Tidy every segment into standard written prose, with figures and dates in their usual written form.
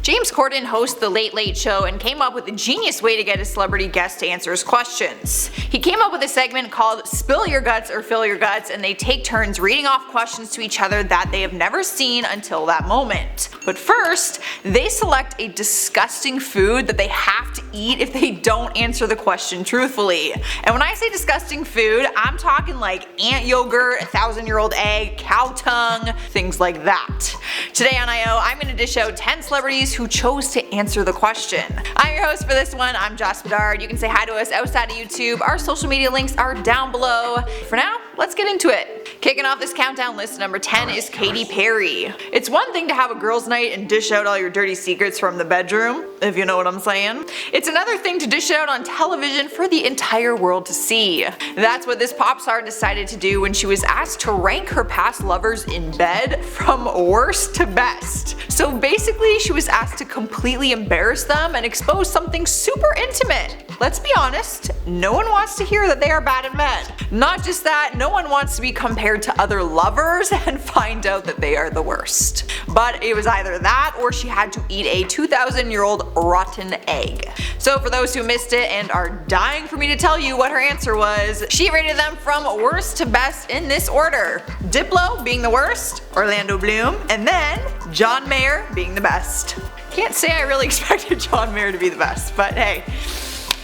James Corden hosts The Late Late Show and came up with a genius way to get a celebrity guest to answer his questions. He came up with a segment called Spill Your Guts or Fill Your Guts, and they take turns reading off questions to each other that they have never seen until that moment. But first, they select a disgusting food that they have to eat if they don't answer the question truthfully. And when I say disgusting food, I'm talking like ant yogurt, 1,000-year-old egg, cow tongue, things like that. Today on I.O., I'm going to dish out 10 celebrities who chose to answer the question. I'm your host for this one, I'm Joss Bedard. You can say hi to us outside of YouTube. Our social media links are down below. For now, let's get into it. Kicking off this countdown list, number 10 is Katy Perry. It's one thing to have a girls' night and dish out all your dirty secrets from the bedroom, if you know what I'm saying. It's another thing to dish it out on television for the entire world to see. That's what this pop star decided to do when she was asked to rank her past lovers in bed from worst to best. So basically, she was asked to completely embarrass them and expose something super intimate. Let's be honest, no one wants to hear that they are bad in bed. Not just that, no one wants to be compared to other lovers and find out that they are the worst. But it was either that or she had to eat a 2,000-year-old rotten egg. So for those who missed it and are dying for me to tell you what her answer was, she rated them from worst to best in this order. Diplo being the worst, Orlando Bloom, and then John Mayer being the best. Can't say I really expected John Mayer to be the best, but hey.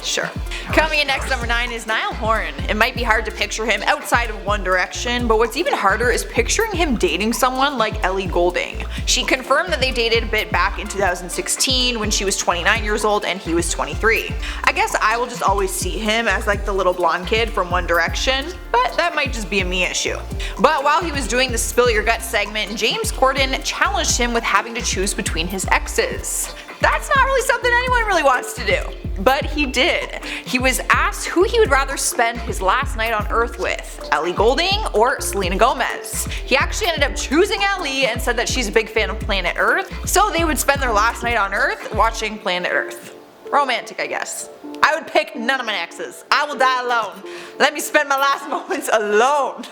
Sure. Coming in next, number 9 is Niall Horan. It might be hard to picture him outside of One Direction, but what's even harder is picturing him dating someone like Ellie Goulding. She confirmed that they dated a bit back in 2016 when she was 29 years old and he was 23. I guess I will just always see him as like the little blonde kid from One Direction, but that might just be a me issue. But while he was doing the Spill Your Guts segment, James Corden challenged him with having to choose between his exes. That's not really something anyone really wants to do. But he did. He was asked who he would rather spend his last night on Earth with, Ellie Goulding or Selena Gomez. He actually ended up choosing Ellie and said that she's a big fan of Planet Earth, so they would spend their last night on Earth watching Planet Earth. Romantic, I guess. I would pick none of my exes. I will die alone. Let me spend my last moments alone.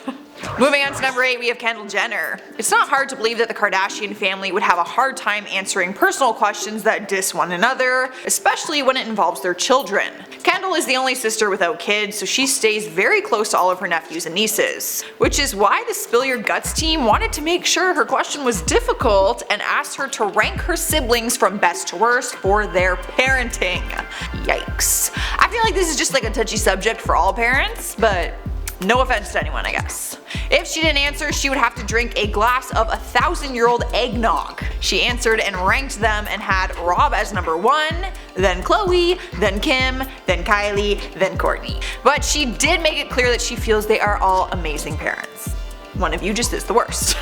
Moving on to number 8, we have Kendall Jenner. It's not hard to believe that the Kardashian family would have a hard time answering personal questions that diss one another, especially when it involves their children. Kendall is the only sister without kids, so she stays very close to all of her nephews and nieces, which is why the Spill Your Guts team wanted to make sure her question was difficult and asked her to rank her siblings from best to worst for their parenting. Yikes. I feel like this is just like a touchy subject for all parents, but no offense to anyone, I guess. If she didn't answer, she would have to drink a glass of 1,000-year-old eggnog. She answered and ranked them and had Rob as number 1, then Chloe, then Kim, then Kylie, then Kourtney. But she did make it clear that she feels they are all amazing parents. One of you just is the worst.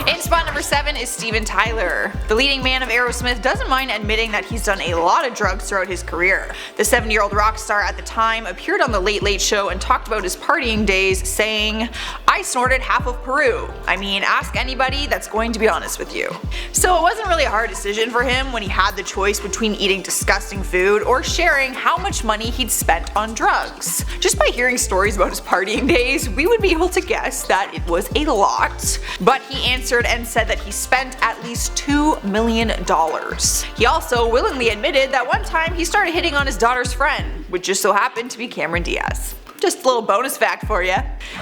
In spot number 7 is Steven Tyler. The leading man of Aerosmith doesn't mind admitting that he's done a lot of drugs throughout his career. The 70-year-old rock star at the time appeared on The Late Late Show and talked about his partying days, saying, "I snorted half of Peru. I mean, ask anybody that's going to be honest with you." So it wasn't really a hard decision for him when he had the choice between eating disgusting food or sharing how much money he'd spent on drugs. Just by hearing stories about his partying days, we would be able to guess that it was a lot, but he answered and said that he spent at least $2 million. He also willingly admitted that one time he started hitting on his daughter's friend, which just so happened to be Cameron Diaz. Just a little bonus fact for you.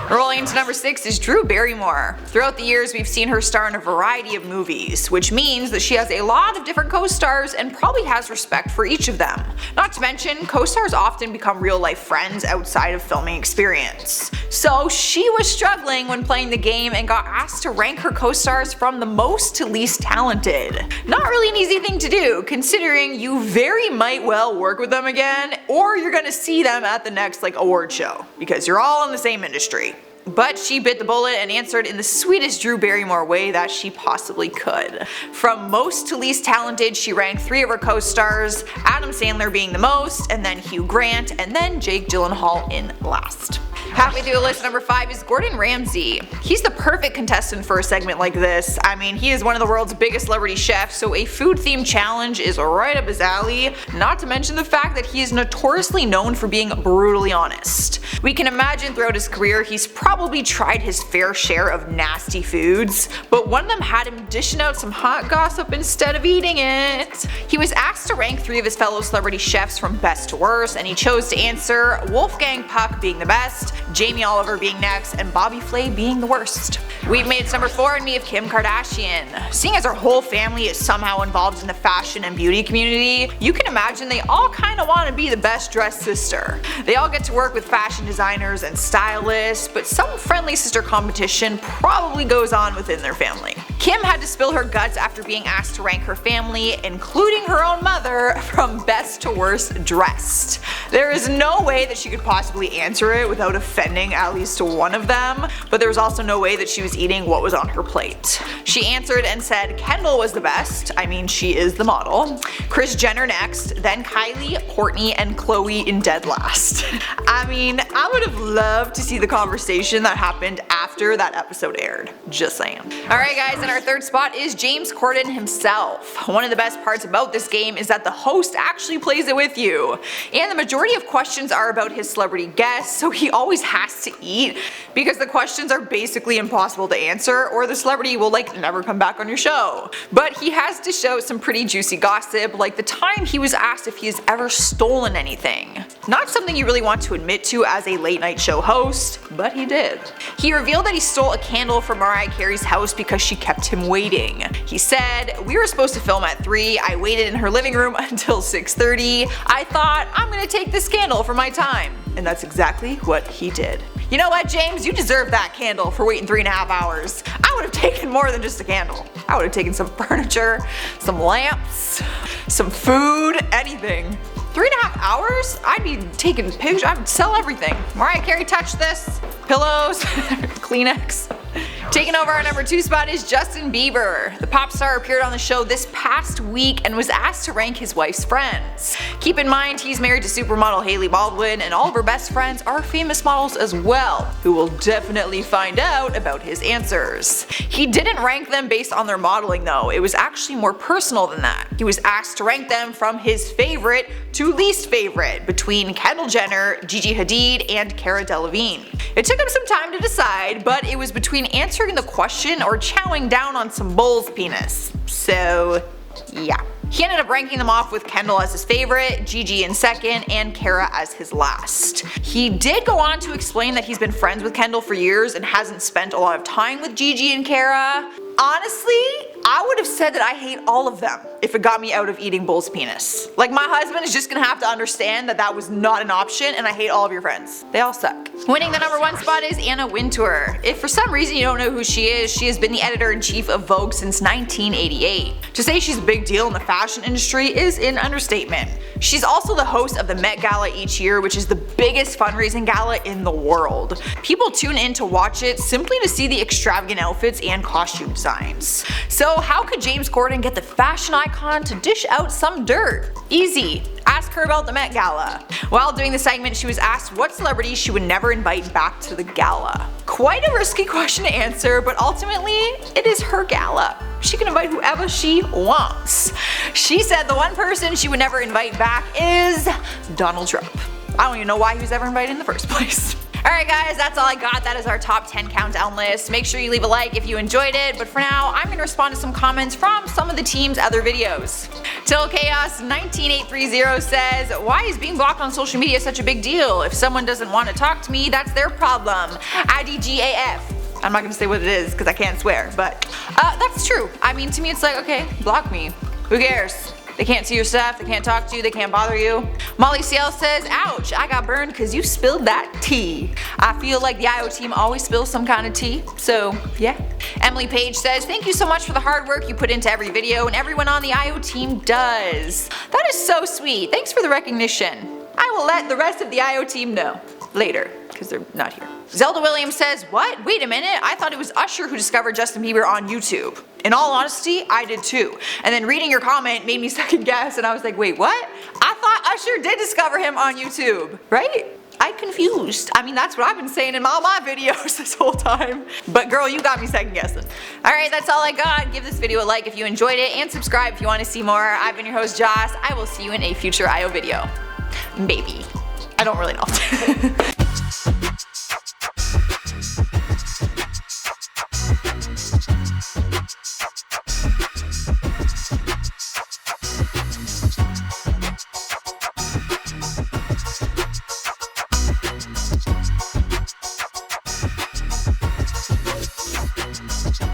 Rolling into number 6 is Drew Barrymore. Throughout the years, we've seen her star in a variety of movies, which means that she has a lot of different co-stars and probably has respect for each of them. Not to mention, co-stars often become real-life friends outside of filming experience. So she was struggling when playing the game and got asked to rank her co-stars from the most to least talented. Not really an easy thing to do, considering you very might well work with them again, or you're gonna see them at the next award show, because you're all in the same industry. But she bit the bullet and answered in the sweetest Drew Barrymore way that she possibly could. From most to least talented, she ranked 3 of her co-stars, Adam Sandler being the most, and then Hugh Grant, and then Jake Gyllenhaal in last. Halfway through the list, number 5 is Gordon Ramsay. He's the perfect contestant for a segment like this. I mean, he is one of the world's biggest celebrity chefs, so a food-themed challenge is right up his alley, not to mention the fact that he is notoriously known for being brutally honest. We can imagine throughout his career he's probably tried his fair share of nasty foods, but one of them had him dishing out some hot gossip instead of eating it. He was asked to rank 3 of his fellow celebrity chefs from best to worst, and he chose to answer Wolfgang Puck being the best, Jamie Oliver being next, and Bobby Flay being the worst. We've made it to number 4 and me of Kim Kardashian. Seeing as her whole family is somehow involved in the fashion and beauty community, you can imagine they all kinda wanna be the best dressed sister. They all get to work with fashion designers and stylists, but some friendly sister competition probably goes on within their family. Kim had to spill her guts after being asked to rank her family, including her own mother, from best to worst dressed. There is no way that she could possibly answer it without offending at least one of them, but there was also no way that she was eating what was on her plate. She answered and said Kendall was the best, I mean she is the model, Kris Jenner next, then Kylie, Kourtney, and Khloe in dead last. I mean, I would have loved to see the conversation that happened after that episode aired. Just saying. Alright guys, and our third spot is James Corden himself. One of the best parts about this game is that the host actually plays it with you. And the majority of questions are about his celebrity guests, so he always has to eat because the questions are basically impossible to answer or the celebrity will never come back on your show. But he has to show some pretty juicy gossip, like the time he was asked if he has ever stolen anything. Not something you really want to admit to as a late night show host, but he did. He revealed that he stole a candle from Mariah Carey's house because she kept him waiting. He said, "We were supposed to film at 3, I waited in her living room until 6:30. I thought, I'm gonna take this candle for my time." And that's exactly what he did. You know what, James? You deserve that candle for waiting 3.5 hours. I would have taken more than just a candle. I would have taken some furniture, some lamps, some food, anything. 3.5 hours? I'd be taking pictures, I would sell everything. Mariah Carey touched this. Pillows, Kleenex. Taking over our number 2 spot is Justin Bieber. The pop star appeared on the show this past week and was asked to rank his wife's friends. Keep in mind he's married to supermodel Hailey Baldwin and all of her best friends are famous models as well, who will definitely find out about his answers. He didn't rank them based on their modeling though, it was actually more personal than that. He was asked to rank them from his favorite to least favorite between Kendall Jenner, Gigi Hadid, and Cara Delevingne. It took him some time to decide, but it was between answering the question or chowing down on some bull's penis. So, yeah. He ended up ranking them off with Kendall as his favorite, Gigi in second, and Cara as his last. He did go on to explain that he's been friends with Kendall for years and hasn't spent a lot of time with Gigi and Cara. Honestly, I would have said that I hate all of them if it got me out of eating bull's penis. Like, my husband is just gonna have to understand that that was not an option and I hate all of your friends. They all suck. Winning the number 1 spot is Anna Wintour. If for some reason you don't know who she has been the editor-in-chief of Vogue since 1988. To say she's a big deal in the fashion industry is an understatement. She's also the host of the Met Gala each year, which is the biggest fundraising gala in the world. People tune in to watch it simply to see the extravagant outfits and costume designs. So how could James Corden get the fashion icon to dish out some dirt? Easy. Ask her about the Met Gala. While doing the segment, she was asked what celebrities she would never invite back to the gala. Quite a risky question to answer, but ultimately, it is her gala. She can invite whoever she wants. She said the one person she would never invite back is Donald Trump. I don't even know why he was ever invited in the first place. Alright guys, that's all I got. That is our top 10 countdown list. Make sure you leave a like if you enjoyed it, but for now, I'm going to respond to some comments from some of the team's other videos. Till Chaos 19830 says, "Why is being blocked on social media such a big deal? If someone doesn't want to talk to me, that's their problem. IDGAF. I'm not going to say what it is because I can't swear, but that's true. I mean, to me it's like, okay, block me. Who cares? They can't see your stuff, they can't talk to you, they can't bother you." Molly CL says, "Ouch, I got burned because you spilled that tea. I feel like the IO team always spills some kind of tea, so yeah." Emily Page says, "Thank you so much for the hard work you put into every video and everyone on the IO team does." That is so sweet. Thanks for the recognition. I will let the rest of the IO team know later because they're not here. Zelda Williams says, "What? Wait a minute, I thought it was Usher who discovered Justin Bieber on YouTube." In all honesty, I did too. And then reading your comment made me second guess and I was like, wait, what? I thought Usher did discover him on YouTube, right? I'm confused. I mean, that's what I've been saying in all my videos this whole time. But girl, you got me second guessing. Alright, that's all I got. Give this video a like if you enjoyed it, and subscribe if you want to see more. I've been your host, Joss. I will see you in a future IO video. Maybe. I don't really know.